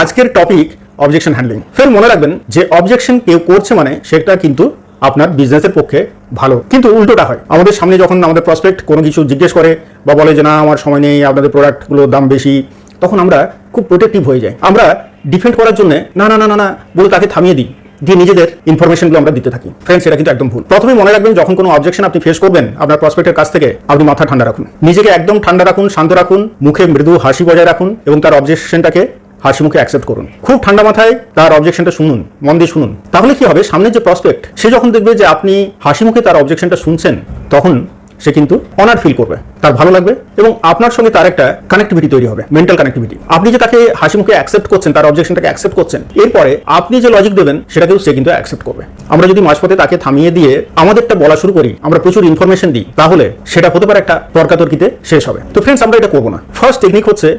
আজকের topic objection handling. ফের মনে রাখবেন যে অবজেকশন কেউ করছে মানে সেটা কিন্তু আপনার বিজনেসের পক্ষে ভালো, কিন্তু উল্টোটা হয়। আমাদের সামনে যখন আমাদের প্রসপেক্ট কোনো কিছু জিজ্ঞেস করে বা বলে যে না আমার সময় নেই, আপনাদের প্রোডাক্টগুলোর দাম বেশি, তখন আমরা খুব প্রোটেক্টিভ হয়ে যাই। আমরা ডিফেন্ড করার জন্য না না না না না বলে তাকে থামিয়ে দিই, দিয়ে নিজেদের ইনফরমেশনগুলো আমরা দিতে থাকি। ফ্রেন্ডস, এটা কিন্তু একদম ভুল। প্রথমে মনে রাখবেন, যখন কোনো অবজেকশন আপনি ফেস করবেন আপনার প্রসপেক্টের কাছ থেকে, আপনি মাথা ঠান্ডা রাখুন, নিজেকে একদম ঠান্ডা রাখুন, শান্ত রাখুন, মুখে মৃদু হাসি বজায় রাখুন এবং তার অবজেকশনটাকে হাসি মুখে অ্যাকসেপ্ট করুন। খুব ঠান্ডা মাথায় তার অবজেকশনটা শুনুন, মন দিয়ে শুনুন। তাহলে কি হবে, সামনে যে প্রসপেক্ট সে যখন দেখবে যে আপনি হাসি মুখে তার অবজেকশনটা শুনছেন, তখন সে কিন্তু অনার ফিল করবে, তার ভালো লাগবে এবং আপনার সঙ্গে তার একটা কানেক্টিভিটি তৈরি হবে, মেন্টাল কানেক্টিভিটি। আপনি যে তাকে হাসি মুখে অ্যাকসেপ্ট করছেন, তার অবজেকশনটাকে অ্যাকসেপ্ট করছেন, এরপরে আপনি যে লজিক দেবেন সেটাকেও সে কিন্তু অ্যাকসেপ্ট করবে। আমরা যদি মাঝপথে তাকে থামিয়ে দিয়ে আমাদেরটা বলা শুরু করি, আমরা প্রচুর ইনফরমেশন দিই, তাহলে সেটা হতে পারে একটা তর্কাতর্কিতে শেষ হবে। তো ফ্রেন্ডস, আমরা এটা করবো না। ফার্স্ট টেকনিক হচ্ছে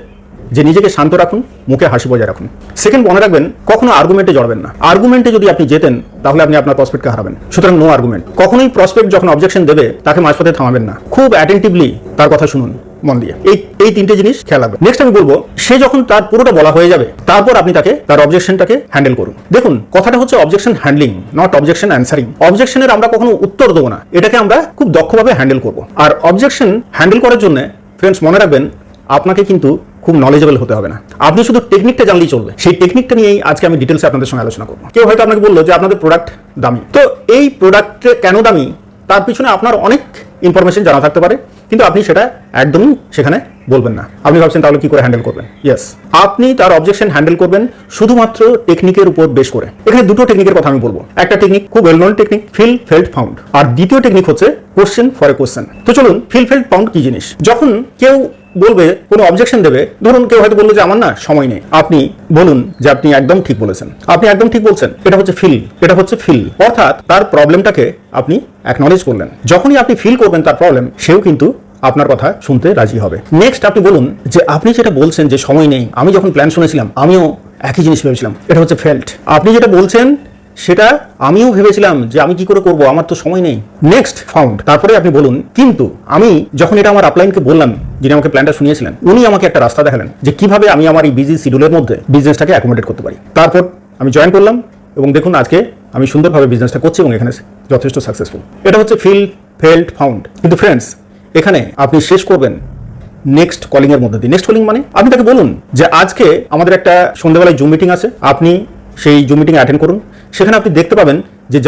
যে নিজেকে শান্ত রাখুন, মুখে হাসি বজায় রাখুন। সেকেন্ড, মনে রাখবেন কখনো আর্গুমেন্টে জড়বেন না। আর্গুমেন্টে যদি আপনি যেতেন তাহলে আপনি আপনার প্রসপেক্টকে হারাবেন। সুতরাং নো আর্গুমেন্ট। কখনোই প্রসপেক্ট যখন অবজেকশন দেবে তাকে মাঝপথে থামাবেন না, খুব অ্যাটেন্টিভলি তার কথা শুনুন মন দিয়ে। এই তিনটে জিনিস খেয়াল রাখবেন। নেক্সট আমি বলবো, সে যখন তার পুরোটা বলা হয়ে যাবে, তারপর আপনি তাকে তার অবজেকশনটাকে হ্যান্ডেল করুন। দেখুন, কথাটা হচ্ছে objection handling, not objection answering. অবজেকশনের আমরা কখনো উত্তর দেবো না, এটাকে আমরা খুব দক্ষভাবে হ্যান্ডেল করবো। আর অবজেকশন হ্যান্ডেল করার জন্য ফ্রেন্ডস মনে রাখবেন, আপনাকে কিন্তু খুব নলেজেবল হতে হবে না, আপনি শুধু টেকনিকটা জানলেই চলবে। সেই টেকনিকটা নিয়েই আজকে আমি ডিটেলসে আপনাদের সঙ্গে আলোচনা করবো। কেউ হয়তো আপনাকে বললো যে আপনাদের প্রোডাক্ট দামি, তো এই প্রোডাক্টে কেন দামি তার পিছনে আপনার অনেক ইনফরমেশন জানা থাকতে পারে, কিন্তু আপনি সেটা একদমই সেখানে বলবেন না। আপনি ভাবছেন তাহলে কি করে হ্যান্ডেল করবেন? ইয়েস, আপনি তার অবজেকশন হ্যান্ডেল করবেন শুধুমাত্র টেকনিকের উপর বেশ করে। এখানে দুটো টেকনিকের কথা আমি বলবো। একটা টেকনিক খুব well known technique, feel felt found, আর দ্বিতীয় টেকনিক হচ্ছে কোশ্চেন ফর এ কোশ্চেন। তো চলুন, ফিল ফেল্ট ফাউন্ড কি জিনিস। যখন কেউ বলবে, কোনো অবজেকশন দেবে, ধরুন কেউ হয়তো বললো যে আমার না সময় নেই, আপনি বলুন যে আপনি একদম ঠিক বলেছেন, আপনি একদম ঠিক বলছেন। এটা হচ্ছে ফিল, এটা হচ্ছে ফিল, অর্থাৎ তার প্রবলেমটাকে আপনি অ্যাকনলেজ করলেন। যখনই আপনি ফিল করবেন তার প্রবলেম, সেও কিন্তু আপনার কথা শুনতে রাজি হবে। নেক্সট আপনি বলুন যে আপনি যেটা বলছেন যে সময় নেই, আমি যখন প্ল্যান শুনেছিলাম আমিও একই জিনিস ভেবেছিলাম। এটা হচ্ছে ফেল্ট। আপনি যেটা বলছেন সেটা আমিও ভেবেছিলাম যে আমি কি করে করব, আমার তো সময় নেই। Next found. তারপরে আপনি বলুন কিন্তু আমি যখন এটা আমার আপলাইনকে বললাম, যিনি আমাকে প্ল্যানটা শুনিয়েছিলেন, উনি আমাকে একটা রাস্তা দেখালেন যে কিভাবে আমি আমার এই বিজি শিডিউলের মধ্যে বিজনেসটাকে অ্যাকোমোডেট করতে পারি। তারপর আমি জয়েন করলাম এবং দেখুন আজকে আমি সুন্দরভাবে বিজনেসটা করছি এবং এখানে যথেষ্ট সাকসেসফুল। এটা হচ্ছে ফিল ফেল্ট ফাউন্ড। কিন্তু ফ্রেন্ডস, এখানে আপনি শেষ করবেন নেক্সট কলিং এর মধ্যে দিয়ে। নেক্সট কলিং মানে আপনি তাকে বলুন যে আজকে আমাদের একটা সন্ধ্যাবেলায় জুম মিটিং আছে, আপনি সেই জুম মিটিং অ্যাটেন্ড করুন। সেখানে আপনি দেখতে পাবেন যে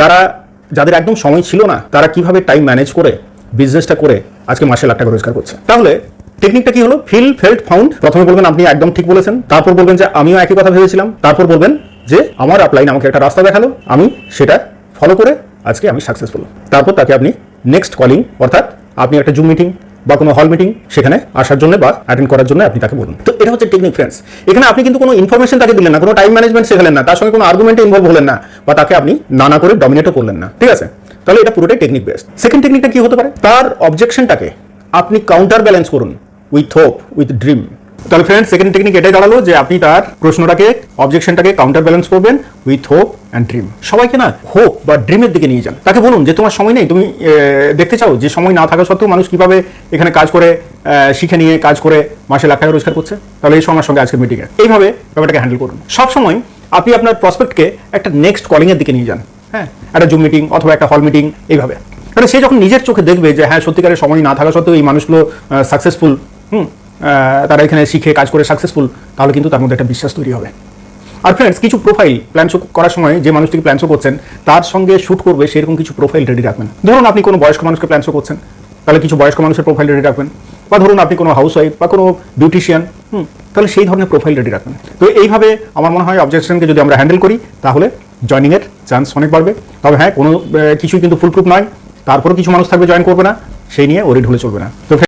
যাদের একদম সময় ছিল না, তারা কিভাবে টাইম ম্যানেজ করে বিজনেসটা করে আজকে মাসে লাখ টাকা রোজগার করছে। তাহলে টেকনিকটা কি হলো? Feel felt found. প্রথমে বলবেন আপনি একদম ঠিক বলেছেন, তারপর বলবেন যে আমিও একই কথা ভেবেছিলাম, তারপর বলবেন যে আমার আপলাইন আমাকে একটা রাস্তা দেখালো, আমি সেটা ফলো করে আজকে আমি সাকসেসফুল। তারপর তাকে আপনি নেক্সট কলিং, অর্থাৎ আপনি একটা জুম মিটিং বা কোনো হল মিটিং সেখানে আসার জন্য বা অ্যাটেন্ড করার জন্য আপনি তাকে বলুন। তো এটা হচ্ছে টেকনিক ফ্রেন্ডস। এখানে আপনি কিন্তু কোনো ইনফরমেশন তাকে দিলেন না, কোনো টাইম ম্যানেজমেন্ট শেখালেন না, তার সঙ্গে কোনো আর্গুমেন্টে ইনভলভ হলেন না, বা তাকে আপনি নানা করে ডমিনেটও করলেন না। ঠিক আছে, তাহলে এটা পুরোটাই টেকনিক বেস্ট। সেকেন্ড টেকনিকটা কি হতে পারে? তার অবজেকশনটাকে আপনি কাউন্টার ব্যালেন্স করুন উইথ হোপ, উইথ ড্রিম। তাহলে ফ্রেন্ডস, সেকেন্ড টেকনিক এটাই দাঁড়ালো যে আপনি তার প্রশ্নটাকে, অবজেকশনটাকে কাউন্টার ব্যালেন্স করবেন উইথ হোপ অ্যান্ড ড্রিম। সবাইকে না হোপ বা ড্রিমের দিকে নিয়ে যান। তাকে বলুন যে তোমার সময় নেই, তুমি দেখতে চাও যে সময় না থাকা সত্ত্বেও মানুষ কিভাবে এখানে কাজ করে, শিখে নিয়ে কাজ করে মাসে লাখ টাকা রোজগার করছে। তাহলে এই সময়ের সঙ্গে আজকে মিটিংয়ে এইভাবে ব্যাপারটাকে হ্যান্ডেল করুন। সবসময় আপনি আপনার প্রসপেক্টকে একটা নেক্সট কলিংয়ের দিকে নিয়ে যান। হ্যাঁ, একটা জুম মিটিং অথবা একটা হল মিটিং, এইভাবে। কারণ সে যখন নিজের চোখে দেখবে যে হ্যাঁ সত্যিকারের সময় না থাকা সত্ত্বেও এই মানুষগুলো সাকসেসফুল, তারা এখানে শিখে কাজ করে সাকসেসফুল, তাহলে কিন্তু তার মধ্যে একটা বিশ্বাস তৈরি হবে। আর ফ্রেন্ডস, কিছু প্রোফাইল প্ল্যান শো করার সময় যে মানুষটিকে প্ল্যান শো করছেন তার সঙ্গে শ্যুট করবে সেরকম কিছু প্রোফাইল রেডি রাখবেন। ধরুন আপনি কোনো বয়স্ক মানুষকে প্ল্যান শো করছেন, তাহলে কিছু বয়স্ক মানুষের প্রোফাইল রেডি রাখবেন। বা ধরুন আপনি কোনো হাউস ওয়াইফ বা কোনো বিউটিশিয়ান, তাহলে সেই ধরনের প্রোফাইল রেডি রাখবেন। তো এইভাবে আমার মনে হয় অবজেকশনকে যদি আমরা হ্যান্ডেল করি তাহলে জয়নিংয়ের চান্স অনেক বাড়বে। তবে হ্যাঁ, কোনো কিছুই কিন্তু ফুলপ্রুফ নয়, তারপরেও কিছু মানুষ থাকবে জয়েন করবে না, সেই নিয়ে ওরিড হলে চলবে না। তো